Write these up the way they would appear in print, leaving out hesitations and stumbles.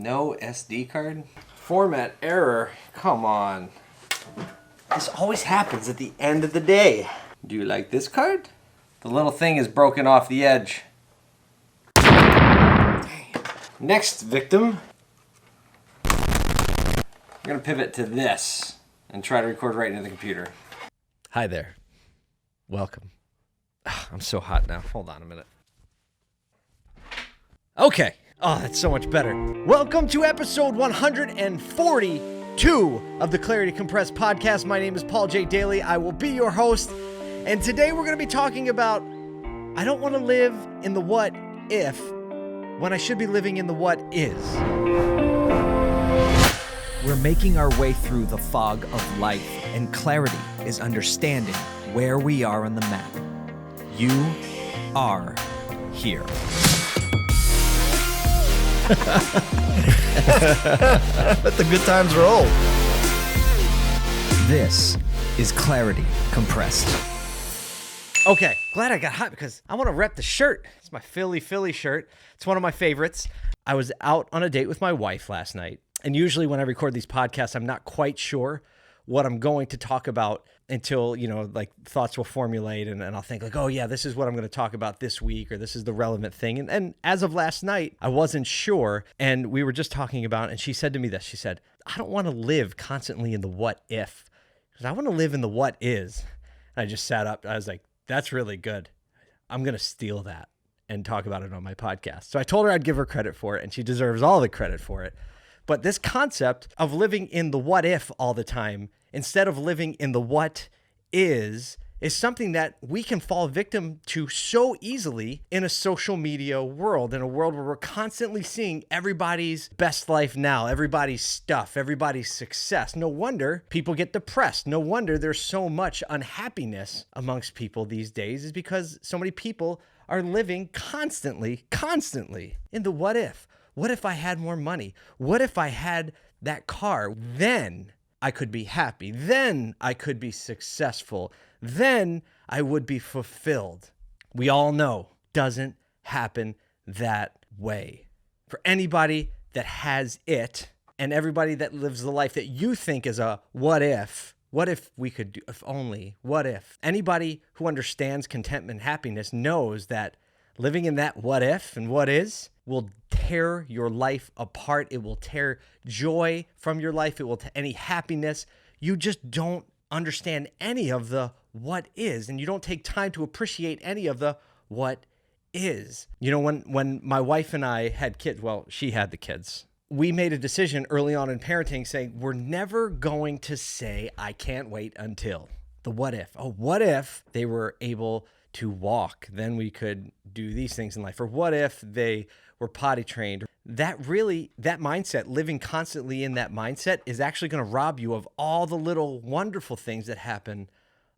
No SD card? Format error. Come on. This always happens at the end of the day. Do you like this card? The little thing is broken off the edge. Next victim. I'm going to pivot to this and try to record right into the computer. Hi there. Welcome. I'm so hot now. Hold on a minute. Okay. Oh, that's so much better. Welcome to episode 142 of the Clarity Compressed podcast. My name is Paul J. Daly. I will be your host. And today we're going to be talking about I don't want to live in the what if when I should be living in the what is. We're making our way through the fog of life, and clarity is understanding where we are on the map. You are here. Let the good times roll. This is Clarity Compressed. Okay, glad I got hot because I want to rep the shirt. It's my Philly shirt. It's one of my favorites. I was out on a date with my wife last night. And usually when I record these podcasts, I'm not quite sure what I'm going to talk about until, thoughts will formulate and I'll think like, oh yeah, this is what I'm going to talk about this week, or this is the relevant thing. And as of last night, I wasn't sure. And we were just talking about, and she said to me this, she said, I don't want to live constantly in the what if, because I want to live in the what is. And I just sat up. I was like, that's really good. I'm going to steal that and talk about it on my podcast. So I told her I'd give her credit for it, and she deserves all the credit for it. But this concept of living in the what if all the time, instead of living in the what is something that we can fall victim to so easily in a social media world, in a world where we're constantly seeing everybody's best life now, everybody's stuff, everybody's success. No wonder people get depressed. No wonder there's so much unhappiness amongst people these days, is because so many people are living constantly in the what if. What if I had more money? What if I had that car? Then I could be happy. Then I could be successful. Then I would be fulfilled. We all know it doesn't happen that way. For anybody that has it, and everybody that lives the life that you think is a what if we could do, if only, what if? Anybody who understands contentment and happiness knows that living in that what if and what is will tear your life apart. It will tear joy from your life. It will any happiness. You just don't understand any of the what is, and you don't take time to appreciate any of the what is. You know, when my wife and I had kids, well, she had the kids, we made a decision early on in parenting saying we're never going to say, I can't wait until the what if. Oh, what if they were able to walk? Then we could do these things in life. Or what if they were potty trained? That mindset, living constantly in that mindset, is actually going to rob you of all the little wonderful things that happen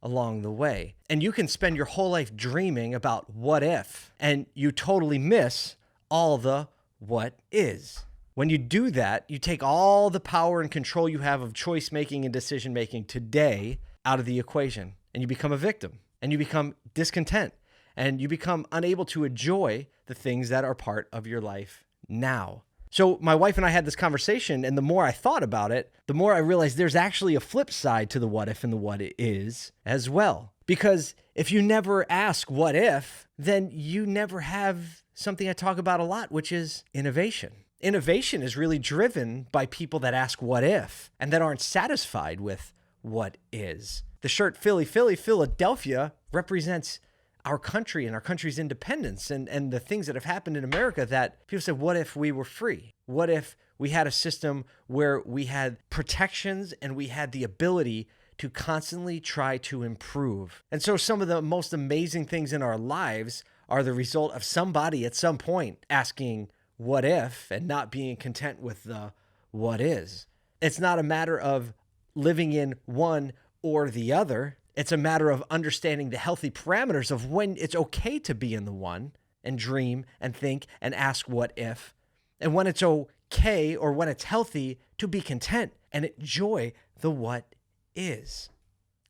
along the way. And you can spend your whole life dreaming about what if, and you totally miss all the what is. When you do that, you take all the power and control you have of choice making and decision making today out of the equation, and you become a victim. And you become discontent, and you become unable to enjoy the things that are part of your life now. So my wife and I had this conversation, and the more I thought about it, the more I realized there's actually a flip side to the what if and the what it is as well. Because if you never ask what if, then you never have something I talk about a lot, which is innovation. Innovation is really driven by people that ask what if and that aren't satisfied with what is. The shirt Philly, Philadelphia represents our country and our country's independence and the things that have happened in America that people said, what if we were free? What if we had a system where we had protections and we had the ability to constantly try to improve? And so some of the most amazing things in our lives are the result of somebody at some point asking what if and not being content with the what is. It's not a matter of living in one or the other. It's a matter of understanding the healthy parameters of when it's okay to be in the one and dream and think and ask what if, and when it's okay or when it's healthy to be content and enjoy the what is.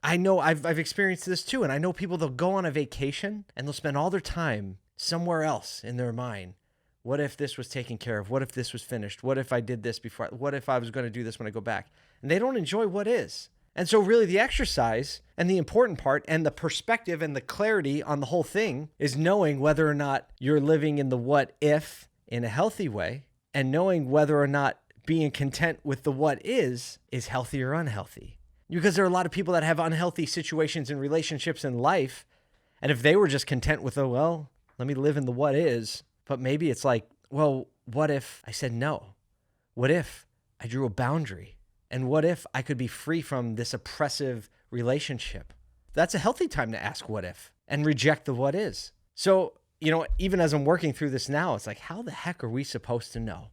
I know I've experienced this too, and I know people, they'll go on a vacation and they'll spend all their time somewhere else in their mind What if this was taken care of? What if this was finished? What if I did this before? What if I was going to do this when I go back? And they don't enjoy what is. And so really the exercise and the important part and the perspective and the clarity on the whole thing is knowing whether or not you're living in the what if in a healthy way, and knowing whether or not being content with the what is healthy or unhealthy. Because there are a lot of people that have unhealthy situations in relationships in life. And if they were just content with, oh, well, let me live in the what is, but maybe it's like, well, what if I said no? What if I drew a boundary? And what if I could be free from this oppressive relationship? That's a healthy time to ask what if and reject the what is. So, even as I'm working through this now, it's like, how the heck are we supposed to know?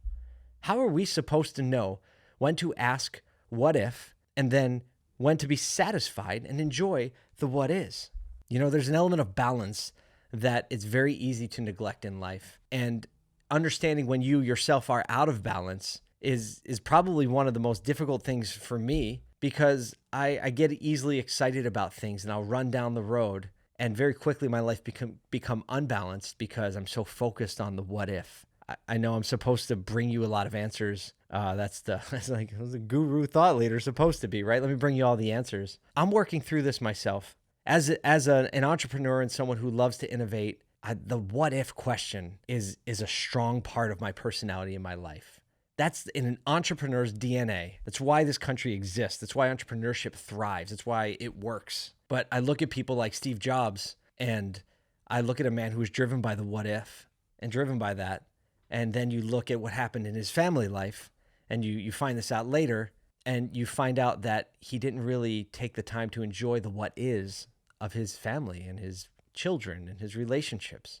How are we supposed to know when to ask what if and then when to be satisfied and enjoy the what is? There's an element of balance that it's very easy to neglect in life. And understanding when you yourself are out of balance is probably one of the most difficult things for me, because I get easily excited about things and I'll run down the road and very quickly my life become unbalanced because I'm so focused on the what if. I know I'm supposed to bring you a lot of answers. That's like a guru thought leader supposed to be, right? Let me bring you all the answers. I'm working through this myself. As an entrepreneur and someone who loves to innovate, the what if question is a strong part of my personality in my life. That's in an entrepreneur's DNA. That's why this country exists. That's why entrepreneurship thrives. That's why it works. But I look at people like Steve Jobs, and I look at a man who was driven by the what if and driven by that. And then you look at what happened in his family life, and you find this out later, and you find out that he didn't really take the time to enjoy the what is of his family and his children and his relationships.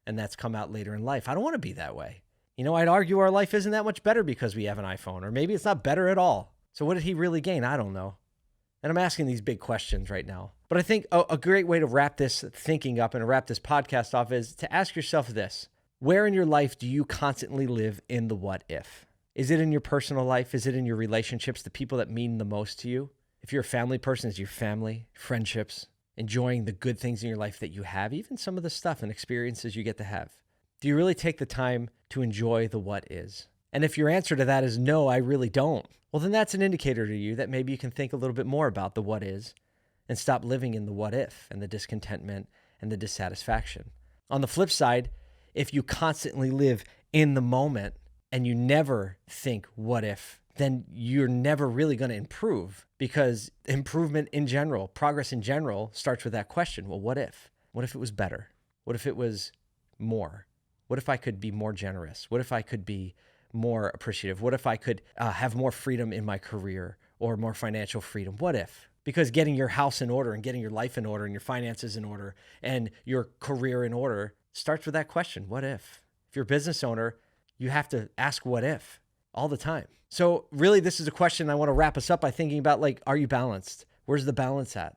And that's come out later in life. I don't want to be that way. I'd argue our life isn't that much better because we have an iPhone, or maybe it's not better at all. So what did he really gain? I don't know. And I'm asking these big questions right now. But I think a great way to wrap this thinking up and wrap this podcast off is to ask yourself this. Where in your life do you constantly live in the what if? Is it in your personal life? Is it in your relationships, the people that mean the most to you? If you're a family person, is your family, friendships, enjoying the good things in your life that you have, even some of the stuff and experiences you get to have? Do you really take the time to enjoy the what is? And if your answer to that is no, I really don't, well, then that's an indicator to you that maybe you can think a little bit more about the what is and stop living in the what if and the discontentment and the dissatisfaction. On the flip side, if you constantly live in the moment and you never think what if, then you're never really going to improve, because improvement in general, progress in general, starts with that question. Well, what if? What if it was better? What if it was more? What if I could be more generous? What if I could be more appreciative? What if I could have more freedom in my career or more financial freedom? What if? Because getting your house in order and getting your life in order and your finances in order and your career in order starts with that question. What if? If you're a business owner, you have to ask what if all the time. So really, this is a question I want to wrap us up by thinking about, like, are you balanced? Where's the balance at?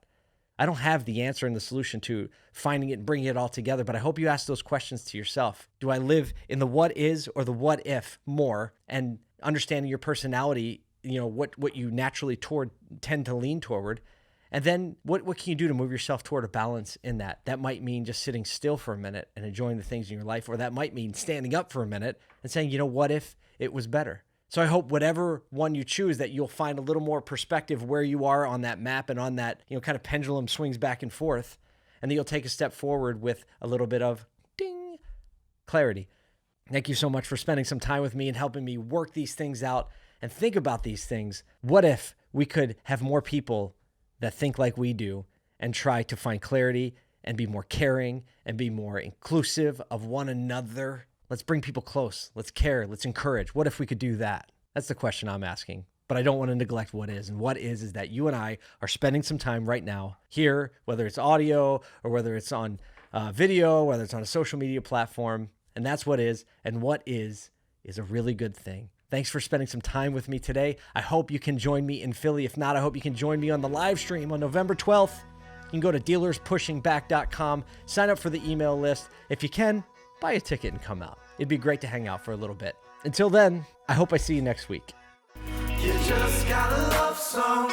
I don't have the answer and the solution to finding it and bringing it all together, but I hope you ask those questions to yourself. Do I live in the what is or the what if more? And understanding your personality, what you naturally tend to lean toward. And then what can you do to move yourself toward a balance in that? That might mean just sitting still for a minute and enjoying the things in your life, or that might mean standing up for a minute and saying, what if it was better? So I hope whatever one you choose, that you'll find a little more perspective where you are on that map and on that, kind of pendulum swings back and forth, and that you'll take a step forward with a little bit of ding clarity. Thank you so much for spending some time with me and helping me work these things out and think about these things. What if we could have more people that think like we do and try to find clarity and be more caring and be more inclusive of one another? Let's bring people close. Let's care. Let's encourage. What if we could do that? That's the question I'm asking. But I don't want to neglect what is. And what is that you and I are spending some time right now here, whether it's audio or whether it's on video, whether it's on a social media platform. And that's what is. And what is a really good thing. Thanks for spending some time with me today. I hope you can join me in Philly. If not, I hope you can join me on the live stream on November 12th. You can go to dealerspushingback.com, sign up for the email list. If you can, buy a ticket and come out. It'd be great to hang out for a little bit. Until then, I hope I see you next week. You just gotta love some.